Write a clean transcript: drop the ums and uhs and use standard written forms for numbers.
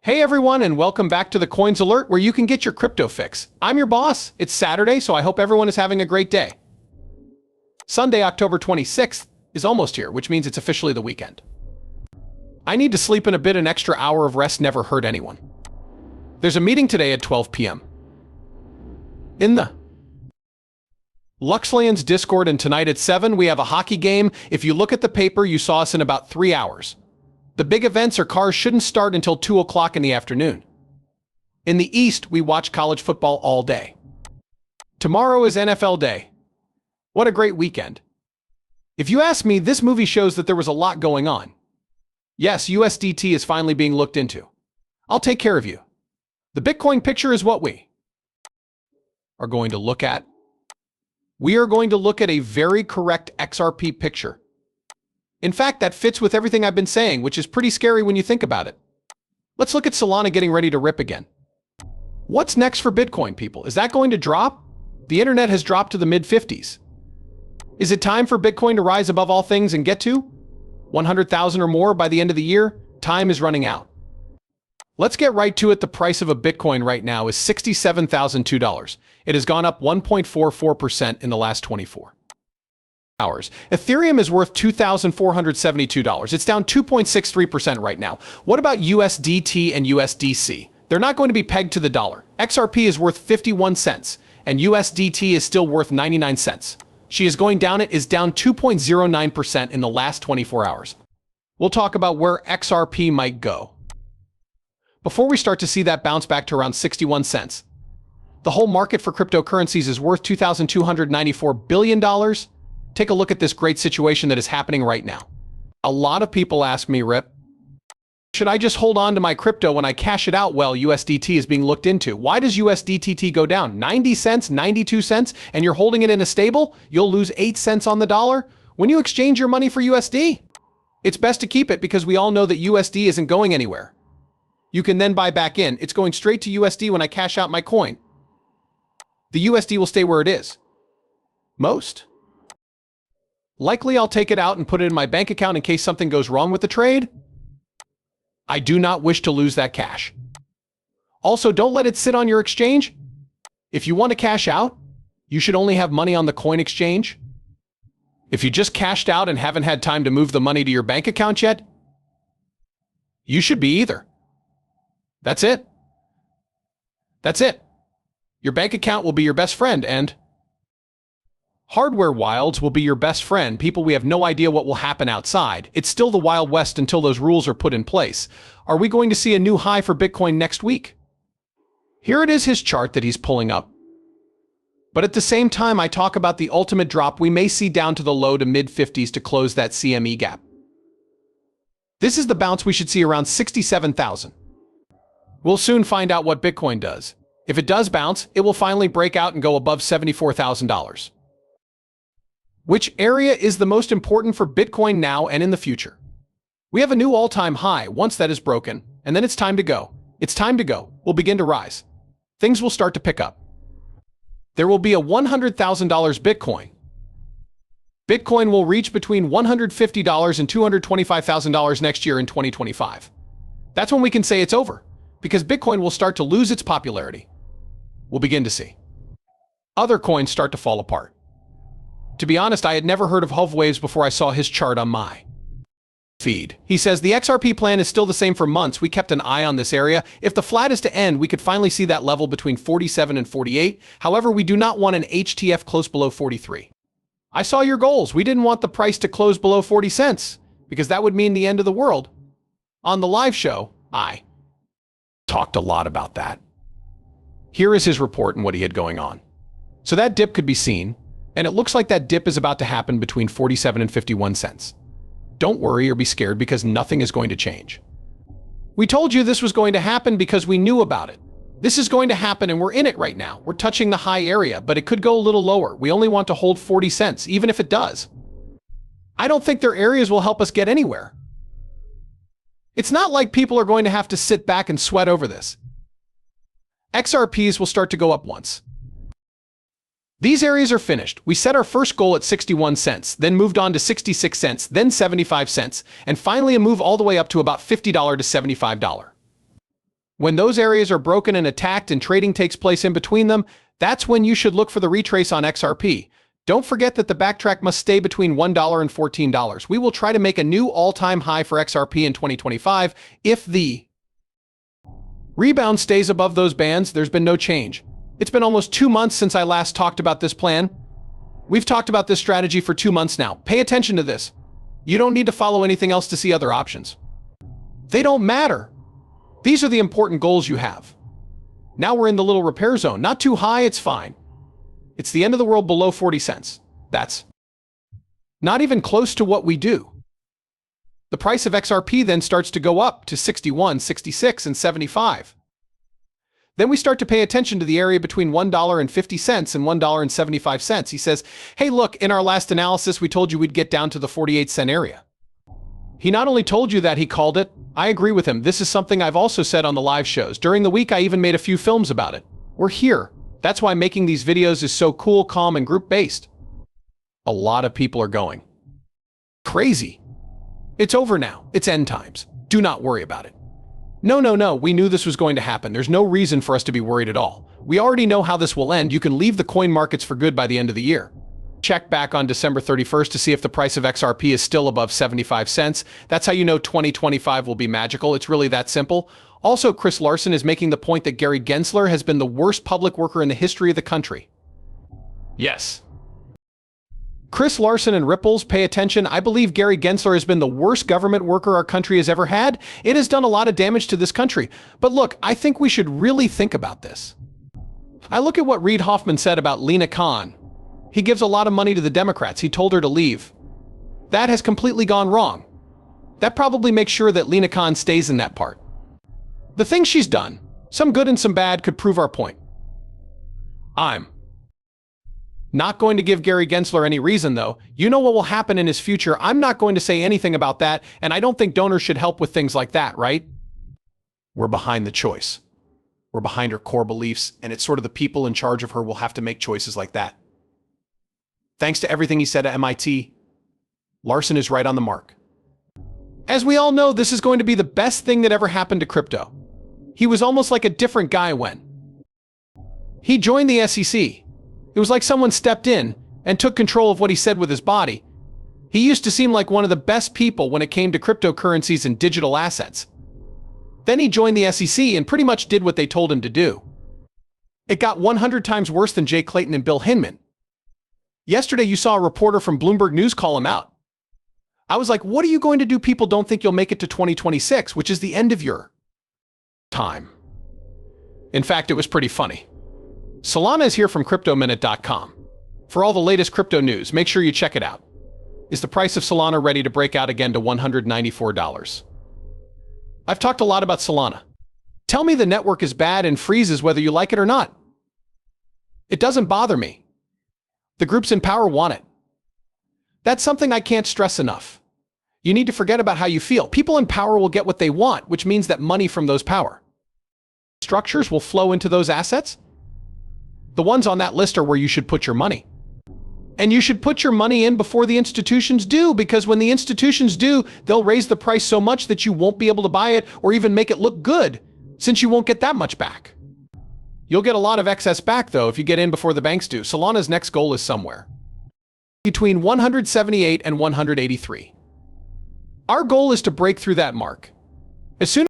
Hey everyone, and welcome back to the Coins Alert, where you can get your crypto fix. I'm your boss. It's Saturday, so I hope everyone is having a great day. Sunday, October 26th is almost here, which means it's officially the weekend. I need to sleep in a bit. An extra hour of rest never hurt anyone. There's a meeting today at 12 p.m. in the Luxlian's Discord, and tonight at 7 we have a hockey game. If you look at the paper, you saw us in about 3 hours. The big events or cars shouldn't start until 2 o'clock in the afternoon. In the East, we watch college football all day. Tomorrow is NFL Day. What a great weekend. If you ask me, this movie shows that there was a lot going on. Yes, USDT is finally being looked into. I'll take care of you. The Bitcoin picture is what we are going to look at. We are going to look at a very correct XRP picture. In fact, that fits with everything I've been saying, which is pretty scary when you think about it. Let's look at Solana getting ready to rip again. What's next for Bitcoin, people? Is that going to drop? The internet has dropped to the mid-50s. Is it time for Bitcoin to rise above all things and get to 100,000 or more by the end of the year? Time is running out. Let's get right to it. The price of a Bitcoin right now is $67,002. It has gone up 1.44% in the last 24 hours. Ethereum is worth $2,472. It's down 2.63% right now. What about USDT and USDC? They're not going to be pegged to the dollar. XRP is worth 51 cents, and USDT is still worth 99 cents. She is going down. It is down 2.09% in the last 24 hours. We'll talk about where XRP might go before we start to see that bounce back to around 61 cents. The whole market for cryptocurrencies is worth $2,294 billion. Take a look at this great situation that is happening right now. A lot of people ask me, Rip, should I just hold on to my crypto when I cash it out? Well, USDT is being looked into. Why does USDT go down 90 cents, 92 cents, and you're holding it in a stable? You'll lose 8 cents on the dollar when you exchange your money for USD. It's best to keep it because we all know that USD isn't going anywhere. You can then buy back in. It's going straight to USD when I cash out my coin. The USD will stay where it is. Most likely, I'll take it out and put it in my bank account in case something goes wrong with the trade. I do not wish to lose that cash. Also, don't let it sit on your exchange. If you want to cash out, you should only have money on the coin exchange. If you just cashed out and haven't had time to move the money to your bank account yet, you should be either. That's it. That's it. Your bank account will be your best friend, and hardware wilds will be your best friend. People, we have no idea what will happen outside. It's still the Wild West until those rules are put in place. Are we going to see a new high for Bitcoin next week? Here it is, his chart that he's pulling up. But at the same time, I talk about the ultimate drop we may see down to the low to mid-50s to close that CME gap. This is the bounce we should see around 67,000. We'll soon find out what Bitcoin does. If it does bounce, it will finally break out and go above $74,000. Which area is the most important for Bitcoin now and in the future? We have a new all-time high once that is broken, and then it's time to go. It's time to go. We'll begin to rise. Things will start to pick up. There will be a $100,000 Bitcoin. Bitcoin will reach between $150 and $225,000 next year in 2025. That's when we can say it's over, because Bitcoin will start to lose its popularity. We'll begin to see other coins start to fall apart. To be honest, I had never heard of Hove Waves before I saw his chart on my feed. He says the XRP plan is still the same for months. We kept an eye on this area. If the flat is to end, we could finally see that level between 47 and 48. However, we do not want an HTF close below 43. I saw your goals. We didn't want the price to close below 40 cents because that would mean the end of the world. On the live show, I talked a lot about that. Here is his report and what he had going on. So that dip could be seen, and it looks like that dip is about to happen between 47 and 51 cents. Don't worry or be scared because nothing is going to change. We told you this was going to happen because we knew about it. This is going to happen and we're in it right now. We're touching the high area, but it could go a little lower. We only want to hold 40 cents, even if it does. I don't think their areas will help us get anywhere. It's not like people are going to have to sit back and sweat over this. XRPs will start to go up once these areas are finished. We set our first goal at 61 cents, then moved on to 66 cents, then 75 cents, and finally a move all the way up to about $50 to $75. When those areas are broken and attacked and trading takes place in between them, that's when you should look for the retrace on XRP. Don't forget that the backtrack must stay between $1 and $14. We will try to make a new all-time high for XRP in 2025. If the rebound stays above those bands, there's been no change. It's been almost 2 months since I last talked about this plan. We've talked about this strategy for 2 months now. Pay attention to this. You don't need to follow anything else to see other options. They don't matter. These are the important goals you have. Now we're in the little repair zone. Not too high, it's fine. It's the end of the world below 40 cents. That's not even close to what we do. The price of XRP then starts to go up to 61, 66, and 75. Then we start to pay attention to the area between $1.50 and $1.75. He says, hey, look, in our last analysis, we told you we'd get down to the 48-cent area. He not only told you that, he called it. I agree with him. This is something I've also said on the live shows. During the week, I even made a few films about it. We're here. That's why making these videos is so cool, calm, and group-based. A lot of people are going crazy. It's over now. It's end times. Do not worry about it. No. We knew this was going to happen. There's no reason for us to be worried at all. We already know how this will end. You can leave the coin markets for good by the end of the year. Check back on December 31st to see if the price of XRP is still above 75 cents. That's how you know 2025 will be magical. It's really that simple. Also, Chris Larsen is making the point that Gary Gensler has been the worst public worker in the history of the country. Yes. Chris Larsen and Ripples, pay attention. I believe Gary Gensler has been the worst government worker our country has ever had. It has done a lot of damage to this country. But look, I think we should really think about this. I look at what Reid Hoffman said about Lina Khan. He gives a lot of money to the Democrats. He told her to leave. That has completely gone wrong. That probably makes sure that Lina Khan stays in that part. The things she's done, some good and some bad, could prove our point. I'm not going to give Gary Gensler any reason, though. You know what will happen in his future. I'm not going to say anything about that, and I don't think donors should help with things like that, right? We're behind the choice. We're behind her core beliefs, and it's sort of the people in charge of her will have to make choices like that. Thanks to everything he said at MIT, Larsen is right on the mark. As we all know, this is going to be the best thing that ever happened to crypto. He was almost like a different guy when he joined the SEC. It was like someone stepped in and took control of what he said with his body. He used to seem like one of the best people when it came to cryptocurrencies and digital assets. Then he joined the SEC and pretty much did what they told him to do. It got 100 times worse than Jay Clayton and Bill Hinman. Yesterday, you saw a reporter from Bloomberg News call him out. I was like, what are you going to do? People don't think you'll make it to 2026, which is the end of your time. In fact, it was pretty funny. Solana is here from CryptoMinute.com. For all the latest crypto news, make sure you check it out. Is the price of Solana ready to break out again to $194? I've talked a lot about Solana. Tell me the network is bad and freezes whether you like it or not. It doesn't bother me. The groups in power want it. That's something I can't stress enough. You need to forget about how you feel. People in power will get what they want, which means that money from those power structures will flow into those assets. The ones on that list are where you should put your money. And you should put your money in before the institutions do, because when the institutions do, they'll raise the price so much that you won't be able to buy it or even make it look good, since you won't get that much back. You'll get a lot of excess back, though, if you get in before the banks do. Solana's next goal is somewhere between 178 and 183. Our goal is to break through that mark. As soon